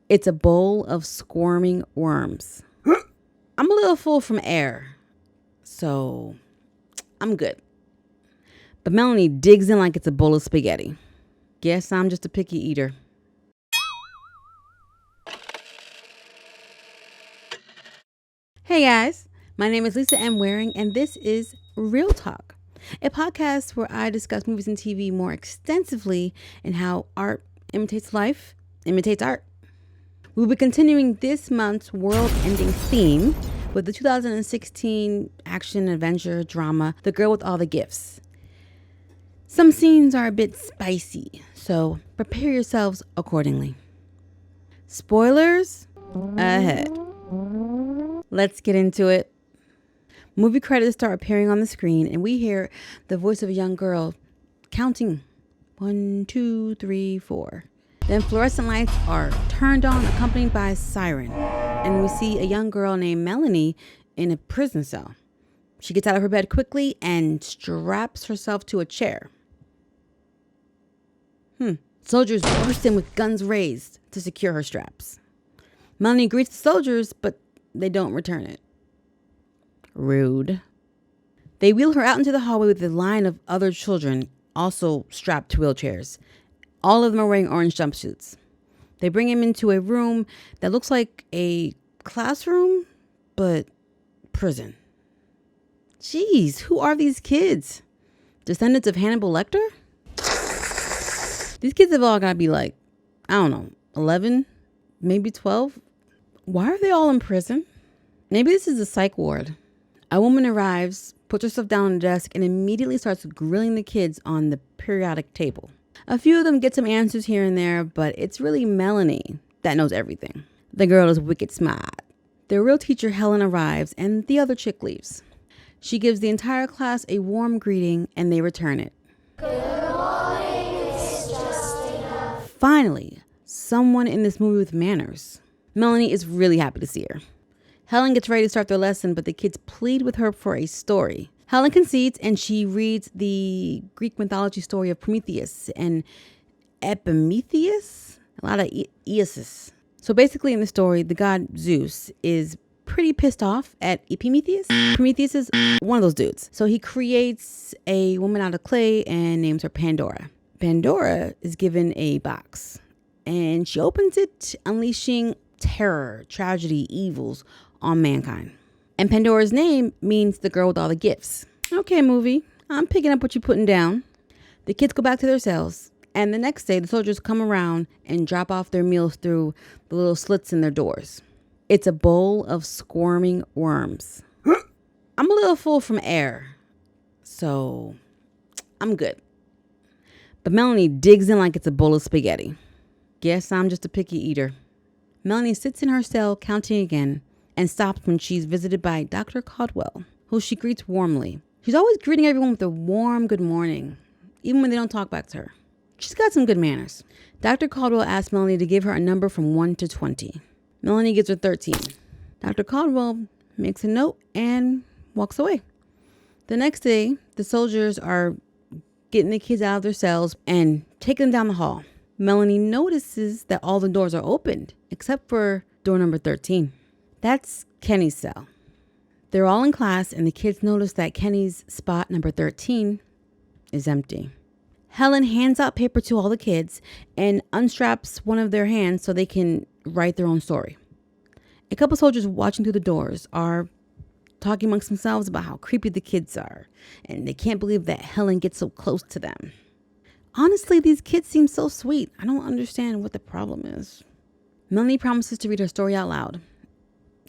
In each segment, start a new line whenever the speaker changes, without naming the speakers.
It's a bowl of squirming worms. I'm a little full from air, so I'm good. But Melanie digs in like it's a bowl of spaghetti. Guess I'm just a picky eater. Hey guys, my name is Lisa M. Waring, and this is Real Talk, a podcast where I discuss movies and TV more extensively and how art imitates life, imitates art. We'll be continuing this month's world-ending theme with the 2016 action-adventure drama, The Girl with All the Gifts. Some scenes are a bit spicy, so prepare yourselves accordingly. Spoilers ahead. Let's get into it. Movie credits start appearing on the screen, and we hear the voice of a young girl counting 1, 2, 3, 4. Then fluorescent lights are turned on, accompanied by a siren. And we see a young girl named Melanie in a prison cell. She gets out of her bed quickly and straps herself to a chair. Soldiers burst in with guns raised to secure her straps. Melanie greets the soldiers, but they don't return it. Rude. They wheel her out into the hallway with a line of other children, also strapped to wheelchairs. All of them are wearing orange jumpsuits. They bring him into a room that looks like a classroom, but prison. Jeez, who are these kids? Descendants of Hannibal Lecter? These kids have all got to be like, 11, maybe 12. Why are they all in prison? Maybe this is a psych ward. A woman arrives, puts herself down on the desk, and immediately starts grilling the kids on the periodic table. A few of them get some answers here and there, but it's really Melanie that knows everything. The girl is wicked smart. Their real teacher, Helen, arrives, and the other chick leaves. She gives the entire class a warm greeting, and they return it. Good morning, it's Justina. Finally, someone in this movie with manners. Melanie is really happy to see her. Helen gets ready to start their lesson, but the kids plead with her for a story. Helen concedes, and she reads the Greek mythology story of Prometheus and Epimetheus. A lot of Eosus. So basically in the story, the god Zeus is pretty pissed off at Epimetheus. Prometheus is one of those dudes. So he creates a woman out of clay and names her Pandora. Pandora is given a box, and she opens it, unleashing terror, tragedy, evils on mankind. And Pandora's name means the girl with all the gifts. Okay, movie, I'm picking up what you're putting down. The kids go back to their cells, and the next day the soldiers come around and drop off their meals through the little slits in their doors. It's a bowl of squirming worms. I'm a little full from air, so I'm good. But Melanie digs in like it's a bowl of spaghetti. Guess I'm just a picky eater. Melanie sits in her cell counting again and stops when she's visited by Dr. Caldwell, who she greets warmly. She's always greeting everyone with a warm good morning, even when they don't talk back to her. She's got some good manners. Dr. Caldwell asks Melanie to give her a number from 1 to 20. Melanie gives her 13. Dr. Caldwell makes a note and walks away. The next day, the soldiers are getting the kids out of their cells and taking them down the hall. Melanie notices that all the doors are opened, except for door number 13. That's Kenny's cell. They're all in class, and the kids notice that Kenny's spot, number 13, is empty. Helen hands out paper to all the kids and unstraps one of their hands so they can write their own story. A couple soldiers watching through the doors are talking amongst themselves about how creepy the kids are, and they can't believe that Helen gets so close to them. Honestly, these kids seem so sweet. I don't understand what the problem is. Melanie promises to read her story out loud.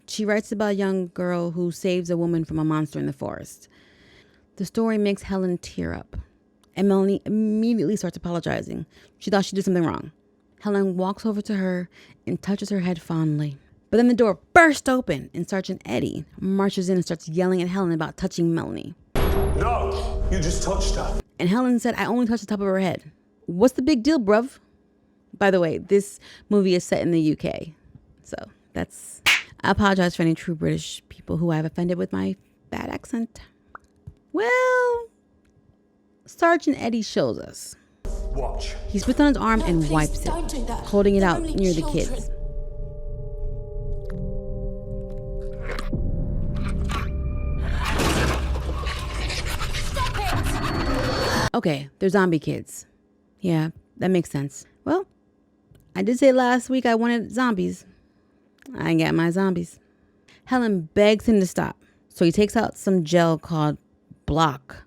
She writes about a young girl who saves a woman from a monster in the forest. The story makes Helen tear up, and Melanie immediately starts apologizing. She thought she did something wrong. Helen walks over to her and touches her head fondly. But then the door bursts open, and Sergeant Eddie marches in and starts yelling at Helen about touching Melanie.
No, you just touched her.
And Helen said, I only touched the top of her head. What's the big deal, bruv? By the way, this movie is set in the UK. So I apologize for any true British people who I've offended with my bad accent. Well, Sergeant Eddie shows us.
Watch.
He spits on his arm and wipes it, holding it out near the kids. Okay, they're zombie kids. Yeah, that makes sense. Well, I did say last week I wanted zombies. I got my zombies. Helen begs him to stop. So he takes out some gel called Block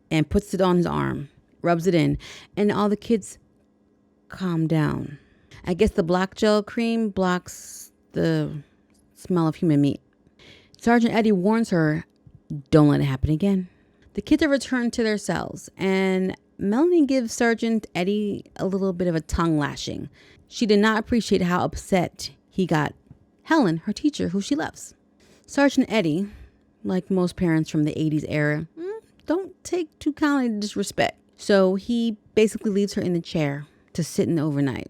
and puts it on his arm, rubs it in, and all the kids calm down. I guess the Block gel cream blocks the smell of human meat. Sergeant Eddie warns her, don't let it happen again. The kids are returned to their cells, and Melanie gives Sergeant Eddie a little bit of a tongue lashing. She did not appreciate how upset he got Helen, her teacher, who she loves. Sergeant Eddie, like most parents from the 80s era, don't take too kindly to disrespect. So he basically leaves her in the chair to sit in overnight.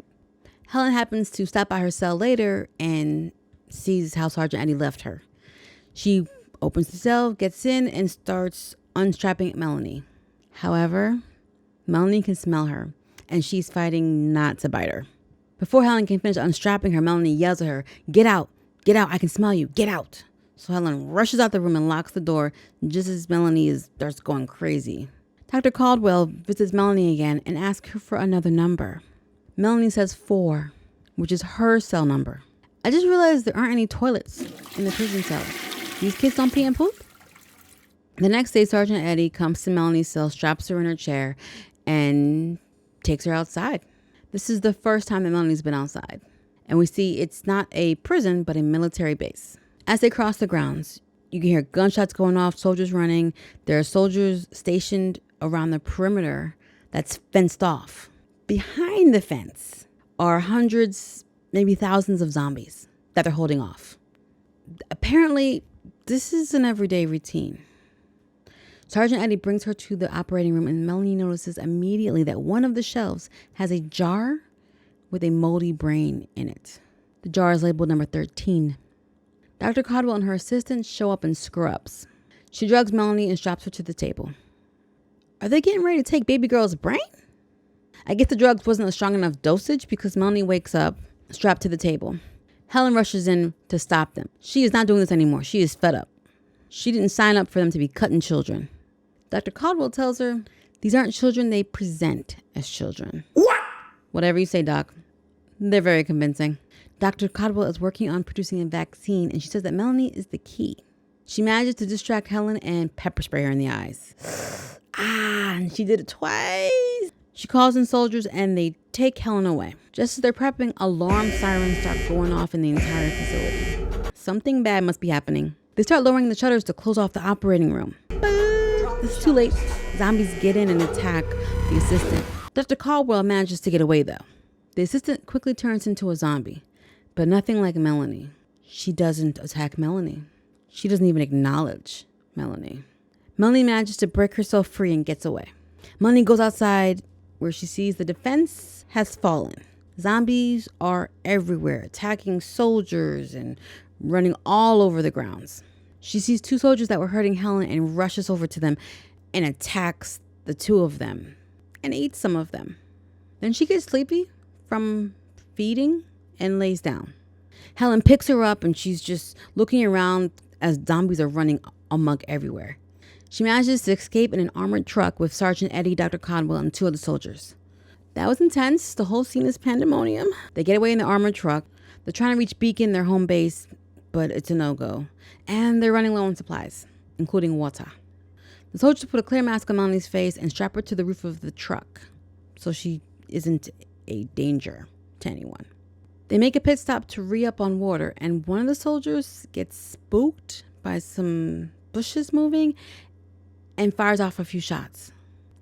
Helen happens to stop by her cell later and sees how Sergeant Eddie left her. She opens the cell, gets in, and starts unstrapping Melanie. However, Melanie can smell her, and she's fighting not to bite her. Before Helen can finish unstrapping her, Melanie yells at her, get out, I can smell you, get out. So Helen rushes out the room and locks the door just as Melanie starts going crazy. Dr. Caldwell visits Melanie again and asks her for another number. Melanie says 4, which is her cell number. I just realized there aren't any toilets in the prison cell. These kids don't pee and poop? The next day, Sergeant Eddie comes to Melanie's cell, straps her in her chair, and takes her outside. This is the first time that Melanie's been outside. And we see it's not a prison, but a military base. As they cross the grounds, you can hear gunshots going off, soldiers running. There are soldiers stationed around the perimeter that's fenced off. Behind the fence are hundreds, maybe thousands of zombies that they're holding off. Apparently, this is an everyday routine. Sergeant Eddie brings her to the operating room, and Melanie notices immediately that one of the shelves has a jar with a moldy brain in it. The jar is labeled number 13. Dr. Caldwell and her assistant show up in scrubs. She drugs Melanie and straps her to the table. Are they getting ready to take baby girl's brain? I guess the drugs wasn't a strong enough dosage because Melanie wakes up, strapped to the table. Helen rushes in to stop them. She is not doing this anymore. She is fed up. She didn't sign up for them to be cutting children. Dr. Caldwell tells her these aren't children, they present as children.
What?
Whatever you say, Doc. They're very convincing. Dr. Caldwell is working on producing a vaccine, and she says that Melanie is the key. She manages to distract Helen and pepper spray her in the eyes. And she did it twice. She calls in soldiers, and they take Helen away. Just as they're prepping, alarm sirens start going off in the entire facility. Something bad must be happening. They start lowering the shutters to close off the operating room. This is too late. Zombies get in and attack the assistant. Dr. Caldwell manages to get away, though. The assistant quickly turns into a zombie, but nothing like Melanie. She doesn't attack Melanie. She doesn't even acknowledge Melanie. Melanie manages to break herself free and gets away. Melanie goes outside where she sees the defense has fallen. Zombies are everywhere, attacking soldiers and running all over the grounds. She sees 2 soldiers that were hurting Helen and rushes over to them and attacks the 2 of them and eats some of them. Then she gets sleepy from feeding and lays down. Helen picks her up and she's just looking around as zombies are running amok everywhere. She manages to escape in an armored truck with Sergeant Eddie, Dr. Caldwell, and 2 other soldiers. That was intense. The whole scene is pandemonium. They get away in the armored truck. They're trying to reach Beacon, their home base, but it's a no-go. And they're running low on supplies, including water. The soldiers put a clear mask on Melanie's face and strap her to the roof of the truck so she isn't a danger to anyone. They make a pit stop to re-up on water, and one of the soldiers gets spooked by some bushes moving and fires off a few shots.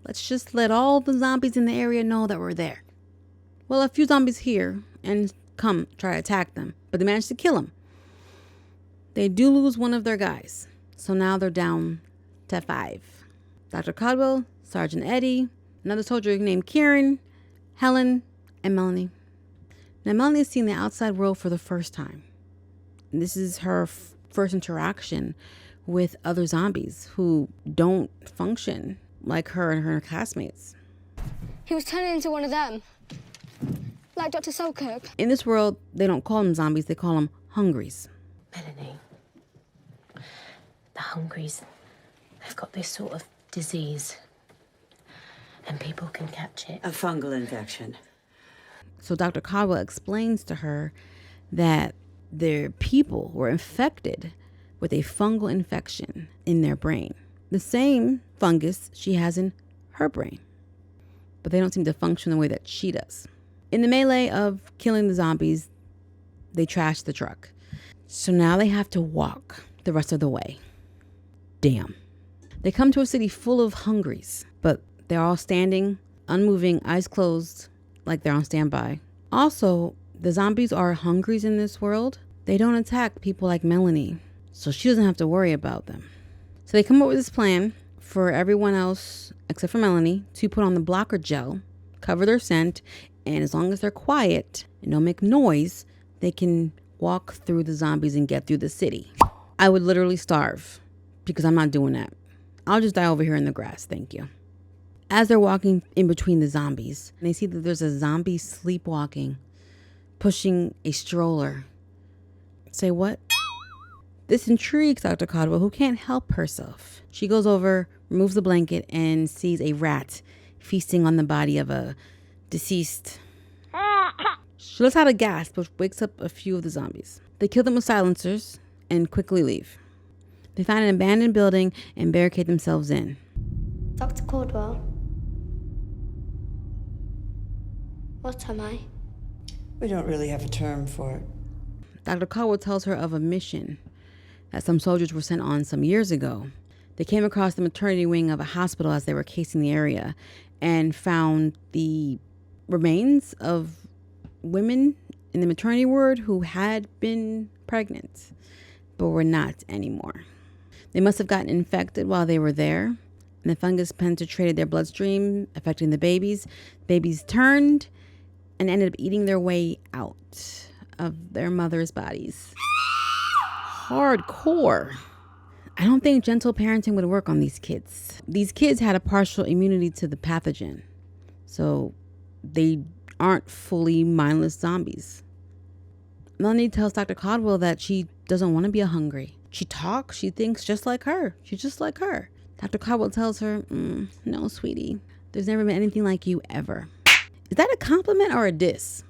Let's just let all the zombies in the area know that we're there. Well, a few zombies hear and come try to attack them, but they manage to kill them. They do lose one of their guys, so now they're down to 5. Dr. Caldwell, Sergeant Eddie, another soldier named Kieran, Helen, and Melanie. Now, Melanie is seeing the outside world for the first time. And this is her first interaction with other zombies who don't function like her and her classmates.
He was turning into one of them, like Dr. Selkirk.
In this world, they don't call them zombies, they call them hungries.
Melanie, the hungries, they've got this sort of disease. and people can catch it.
A fungal infection.
So Dr. Caldwell explains to her that their people were infected with a fungal infection in their brain. The same fungus she has in her brain. But they don't seem to function the way that she does. In the melee of killing the zombies, they trash the truck. So now they have to walk the rest of the way. Damn. They come to a city full of hungries, but they're all standing, unmoving, eyes closed, like they're on standby. Also, the zombies are hungries in this world. They don't attack people like Melanie, so she doesn't have to worry about them. So they come up with this plan for everyone else, except for Melanie, to put on the blocker gel, cover their scent, and as long as they're quiet and don't make noise, they can walk through the zombies and get through the city. I would literally starve because I'm not doing that. I'll just die over here in the grass, thank you. As they're walking in between the zombies, they see that there's a zombie sleepwalking, pushing a stroller. Say what? This intrigues Dr. Caldwell, who can't help herself. She goes over, removes the blanket, and sees a rat feasting on the body of a deceased. She lets out a gasp, which wakes up a few of the zombies. They kill them with silencers and quickly leave. They find an abandoned building and barricade themselves in.
Dr. Caldwell. What am I?
We don't really have a term for it.
Dr. Caldwell tells her of a mission that some soldiers were sent on some years ago. They came across the maternity wing of a hospital as they were casing the area and found the remains of women in the maternity ward who had been pregnant but were not anymore. They must have gotten infected while they were there, and the fungus penetrated their bloodstream, affecting the babies. Babies turned and ended up eating their way out of their mothers' bodies. Hardcore. I don't think gentle parenting would work on these kids. These kids had a partial immunity to the pathogen, so they aren't fully mindless zombies. Melanie tells Dr. Caldwell that she doesn't want to be a hungry. She talks, she thinks just like her. She's just like her. Dr. Caldwell tells her, no, sweetie, there's never been anything like you ever. Is that a compliment or a diss?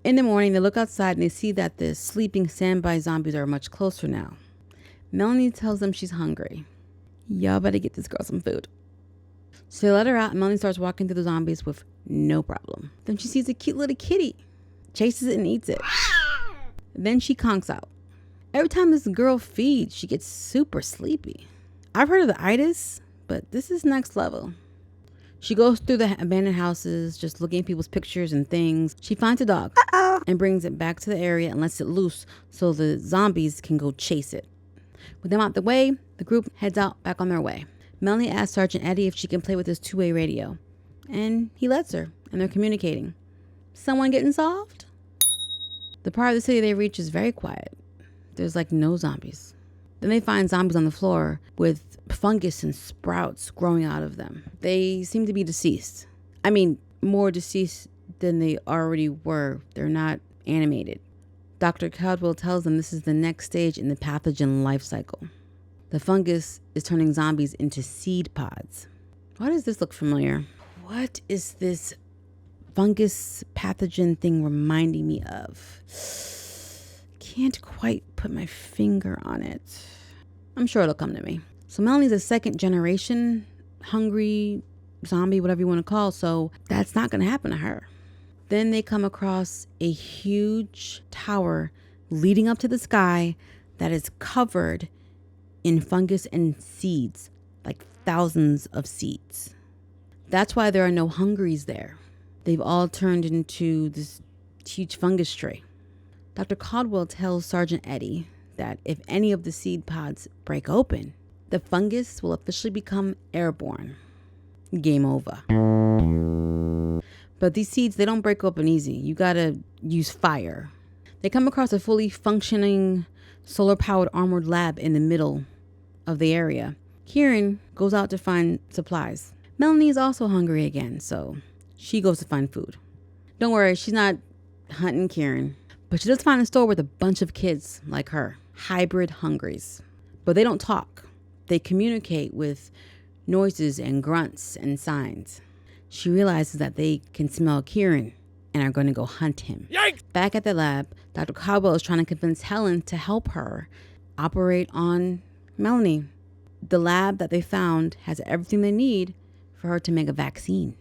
In the morning, they look outside and they see that the sleeping standby zombies are much closer now. Melanie tells them she's hungry. Y'all better get this girl some food. So they let her out and Melanie starts walking through the zombies with no problem. Then she sees a cute little kitty, chases it and eats it. Then she conks out. Every time this girl feeds, she gets super sleepy. I've heard of the itis, but this is next level. She goes through the abandoned houses, just looking at people's pictures and things. She finds a dog and brings it back to the area and lets it loose so the zombies can go chase it. With them out the way, the group heads out back on their way. Melanie asks Sergeant Eddie if she can play with his two-way radio. And he lets her, and they're communicating. Someone getting solved? The part of the city they reach is very quiet. There's like no zombies. Then they find zombies on the floor with fungus and sprouts growing out of them. They seem to be deceased. I mean, more deceased than they already were. They're not animated. Dr. Caldwell tells them this is the next stage in the pathogen life cycle. The fungus is turning zombies into seed pods. Why does this look familiar? What is this fungus pathogen thing reminding me of? Can't quite put my finger on it. I'm sure it'll come to me. So Melanie's a second generation hungry zombie, whatever you want to call, so that's not going to happen to her. Then they come across a huge tower leading up to the sky that is covered in fungus and seeds, like thousands of seeds. That's why there are no hungries there. They've all turned into this huge fungus tree. Dr. Caldwell tells Sergeant Eddie that if any of the seed pods break open, the fungus will officially become airborne. Game over. But these seeds, they don't break open easy. You gotta use fire. They come across a fully functioning solar-powered armored lab in the middle of the area. Kieran goes out to find supplies. Melanie is also hungry again, so she goes to find food. Don't worry, she's not hunting Kieran. But she does find a store with a bunch of kids like her, hybrid hungries. But they don't talk. They communicate with noises and grunts and signs. she realizes that they can smell Kieran and are going to go hunt him.
Yikes!
Back at the lab, Dr. Caldwell is trying to convince Helen to help her operate on Melanie. The lab that they found has everything they need for her to make a vaccine.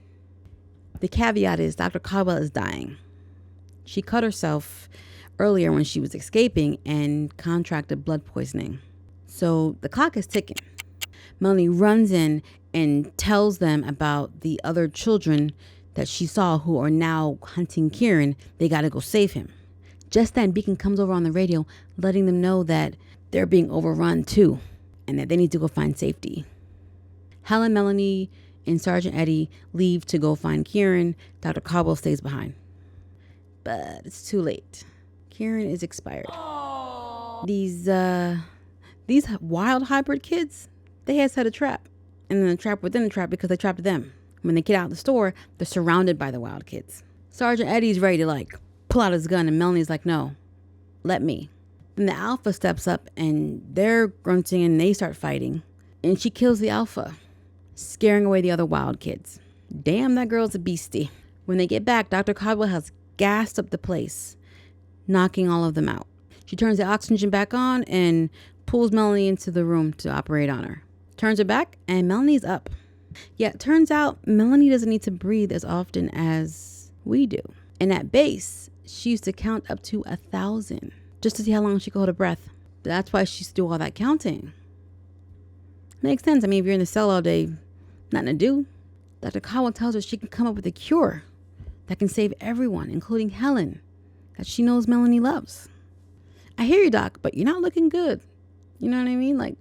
The caveat is Dr. Caldwell is dying. She cut herself earlier when she was escaping and contracted blood poisoning. So the clock is ticking. Melanie runs in and tells them about the other children that she saw who are now hunting Kieran. They got to go save him. Just then, Beacon comes over on the radio, letting them know that they're being overrun too, and that they need to go find safety. Helen, Melanie, and Sergeant Eddie leave to go find Kieran. Dr. Caldwell stays behind. But it's too late. Kieran is expired. These wild hybrid kids, they had set a trap. And then a trap within a trap because they trapped them. When they get out of the store, they're surrounded by the wild kids. Sergeant Eddie's ready to pull out his gun, and Melanie's like, no, let me. Then the alpha steps up and they're grunting and they start fighting. And she kills the alpha, scaring away the other wild kids. Damn, that girl's a beastie. When they get back, Dr. Caldwell has gassed up the place, knocking all of them out. She turns the oxygen back on and pulls Melanie into the room to operate on her. Turns her back and Melanie's up. Yeah, it turns out Melanie doesn't need to breathe as often as we do. And at base, she used to count up to 1,000 just to see how long she could hold her breath. That's why she used to do all that counting. Makes sense. I mean, if you're in the cell all day, nothing to do. Dr. Caldwell tells her she can come up with a cure that can save everyone, including Helen, that she knows Melanie loves. I hear you, Doc, but you're not looking good. You know what I mean?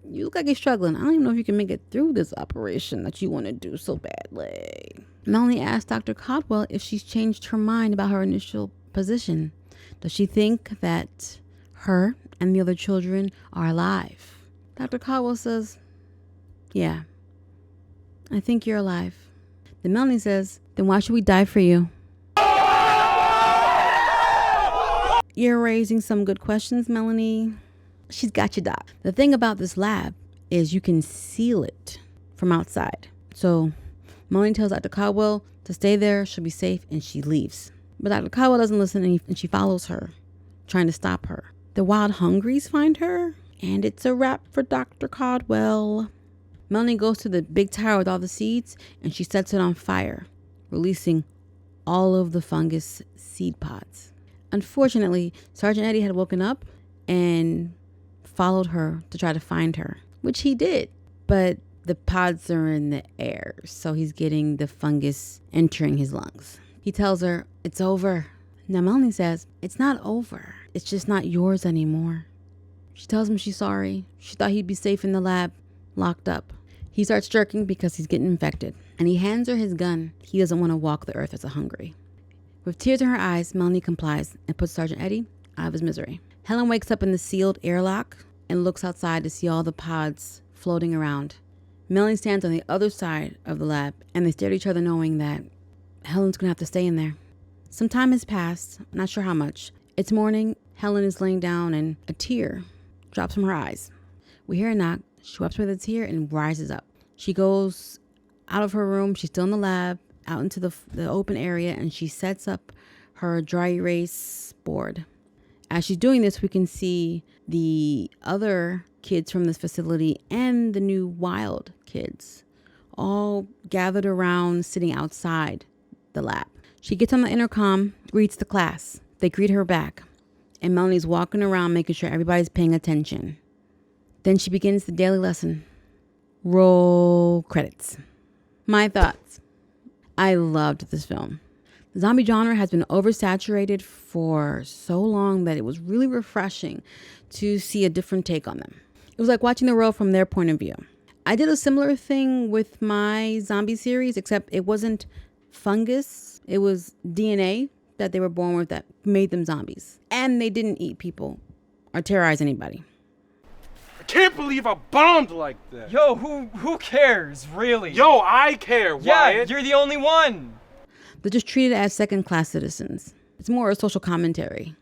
You look like you're struggling. I don't even know if you can make it through this operation that you want to do so badly. Melanie asked Dr. Caldwell if she's changed her mind about her initial position. Does she think that her and the other children are alive? Dr. Caldwell says, yeah, I think you're alive. Then Melanie says, then why should we die for you? You're raising some good questions, Melanie. She's got you, Doc. The thing about this lab is you can seal it from outside. So Melanie tells Dr. Caldwell to stay there, she'll be safe, and she leaves. But Dr. Caldwell doesn't listen and she follows her, trying to stop her. The wild hungries find her, and it's a wrap for Dr. Caldwell. Melanie goes to the big tower with all the seeds, and she sets it on fire, releasing all of the fungus seed pods. Unfortunately, Sergeant Eddie had woken up and followed her to try to find her, which he did. But the pods are in the air, so he's getting the fungus entering his lungs. He tells her, it's over. Now Melanie says, it's not over. It's just not yours anymore. She tells him she's sorry. She thought he'd be safe in the lab, locked up. He starts jerking because he's getting infected, and he hands her his gun. He doesn't want to walk the earth as a hungry. With tears in her eyes, Melanie complies and puts Sergeant Eddie out of his misery. Helen wakes up in the sealed airlock and looks outside to see all the pods floating around. Melanie stands on the other side of the lab, and they stare at each other knowing that Helen's going to have to stay in there. Some time has passed, not sure how much. It's morning, Helen is laying down, and a tear drops from her eyes. We hear a knock. She wipes away the tear and rises up. She goes out of her room. She's still in the lab, out into the open area, and she sets up her dry erase board. As she's doing this, we can see the other kids from this facility and the new wild kids all gathered around, sitting outside the lab. She gets on the intercom, greets the class. They greet her back, and Melanie's walking around making sure everybody's paying attention. Then she begins the daily lesson. Roll credits. My thoughts. I loved this film. The zombie genre has been oversaturated for so long that it was really refreshing to see a different take on them. It was like watching the world from their point of view. I did a similar thing with my zombie series, except it wasn't fungus. It was DNA that they were born with that made them zombies. And they didn't eat people or terrorize anybody.
I can't believe I bombed like that.
Yo, who cares, really?
Yo, I care, Wyatt.
Yeah, you're the only one.
They're just treated as second-class citizens. It's more a social commentary.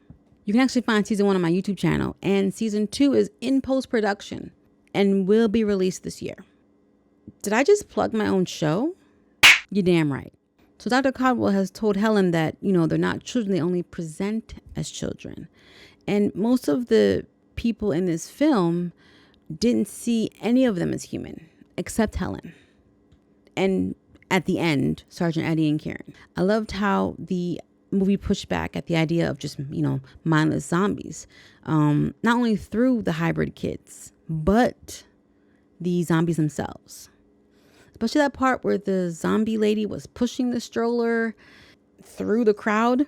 You can actually find season 1 on my YouTube channel, and season 2 is in post-production and will be released this year. Did I just plug my own show? You're damn right. So Dr. Caldwell has told Helen that, they're not children. They only present as children. And most of the people in this film didn't see any of them as human, except Helen. And at the end, Sergeant Eddie and Karen. I loved how the movie pushed back at the idea of just, mindless zombies. Not only through the hybrid kids, but the zombies themselves. Especially that part where the zombie lady was pushing the stroller through the crowd,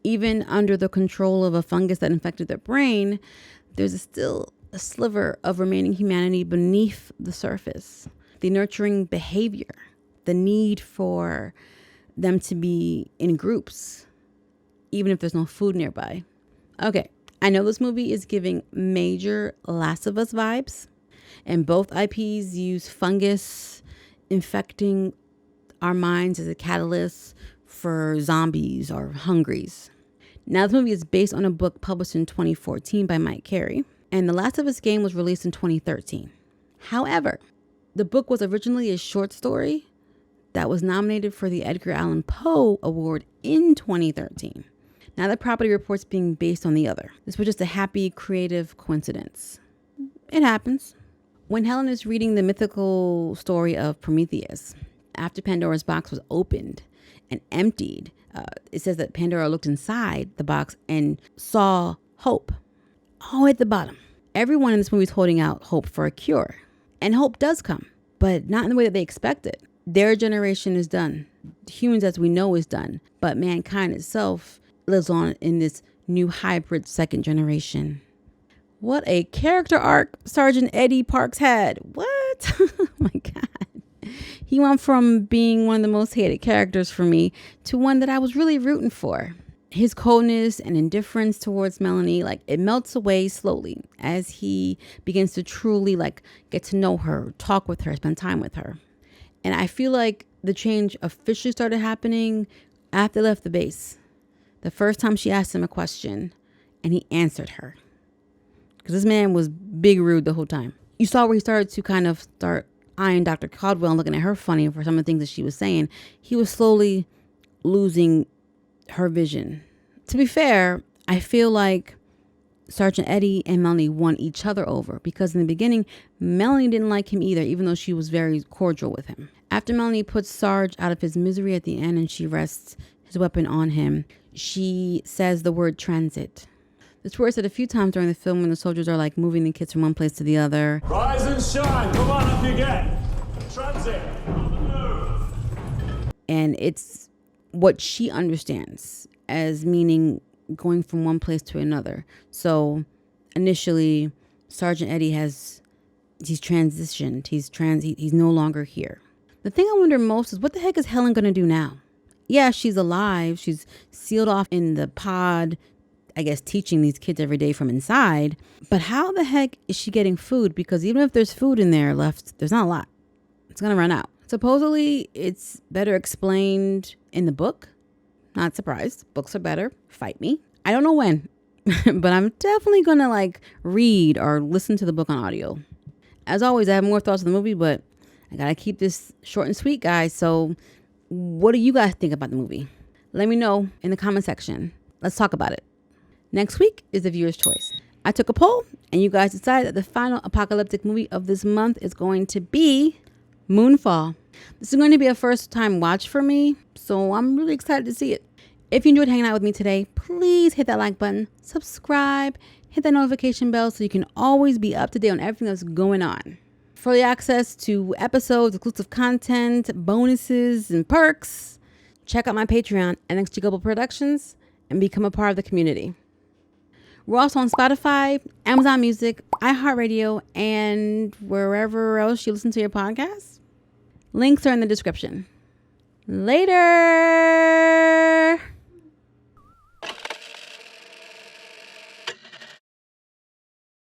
even under the control of a fungus that infected their brain, there's still a sliver of remaining humanity beneath the surface. The nurturing behavior, the need for them to be in groups, even if there's no food nearby. Okay, I know this movie is giving major Last of Us vibes, and both IPs use fungus infecting our minds as a catalyst for zombies or hungries. Now, this movie is based on a book published in 2014 by Mike Carey, and The Last of Us game was released in 2013. However, the book was originally a short story that was nominated for the Edgar Allan Poe Award in 2013. Now the property reports being based on the other. This was just a happy, creative coincidence. It happens. When Helen is reading the mythical story of Prometheus, after Pandora's box was opened and emptied, it says that Pandora looked inside the box and saw hope. Oh, at the bottom. Everyone in this movie is holding out hope for a cure. And hope does come, but not in the way that they expected. Their generation is done. Humans as we know is done. But mankind itself lives on in this new hybrid second generation. What a character arc Sergeant Eddie Parks had. What? Oh my God. He went from being one of the most hated characters for me to one that I was really rooting for. His coldness and indifference towards Melanie, it melts away slowly as he begins to truly get to know her, talk with her, spend time with her. And I feel like the change officially started happening after they left the base. The first time she asked him a question and he answered her. Because this man was big rude the whole time. You saw where he started to start eyeing Dr. Caldwell and looking at her funny for some of the things that she was saying. He was slowly losing her vision. To be fair, I feel like Sergeant Eddie and Melanie won each other over because in the beginning, Melanie didn't like him either, even though she was very cordial with him. After Melanie puts Sarge out of his misery at the end and she rests his weapon on him, she says the word transit. This word said a few times during the film when the soldiers are moving the kids from one place to the other.
Rise and shine. Come on up you get. Transit. On the move.
And it's what she understands as meaning going from one place to another. So initially, Sergeant Eddie he's transitioned. He's no longer here. The thing I wonder most is what the heck is Helen going to do now? Yeah, she's alive. She's sealed off in the pod, I guess, teaching these kids every day from inside. But how the heck is she getting food? Because even if there's food in there left, there's not a lot. It's going to run out. Supposedly, it's better explained in the book. Not surprised. Books are better. Fight me. I don't know when, but I'm definitely going to read or listen to the book on audio. As always, I have more thoughts on the movie, but I got to keep this short and sweet, guys. So what do you guys think about the movie? Let me know in the comment section. Let's talk about it. Next week is the viewer's choice. I took a poll and you guys decided that the final apocalyptic movie of this month is going to be Moonfall. This is going to be a first time watch for me, so I'm really excited to see it. If you enjoyed hanging out with me today, please hit that like button, subscribe, hit that notification bell so you can always be up to date on everything that's going on. For the access to episodes, exclusive content, bonuses, and perks, check out my Patreon, NXG Global Productions, and become a part of the community. We're also on Spotify, Amazon Music, IHeart Radio, and wherever else you listen to your podcasts. Links are in the description. Later!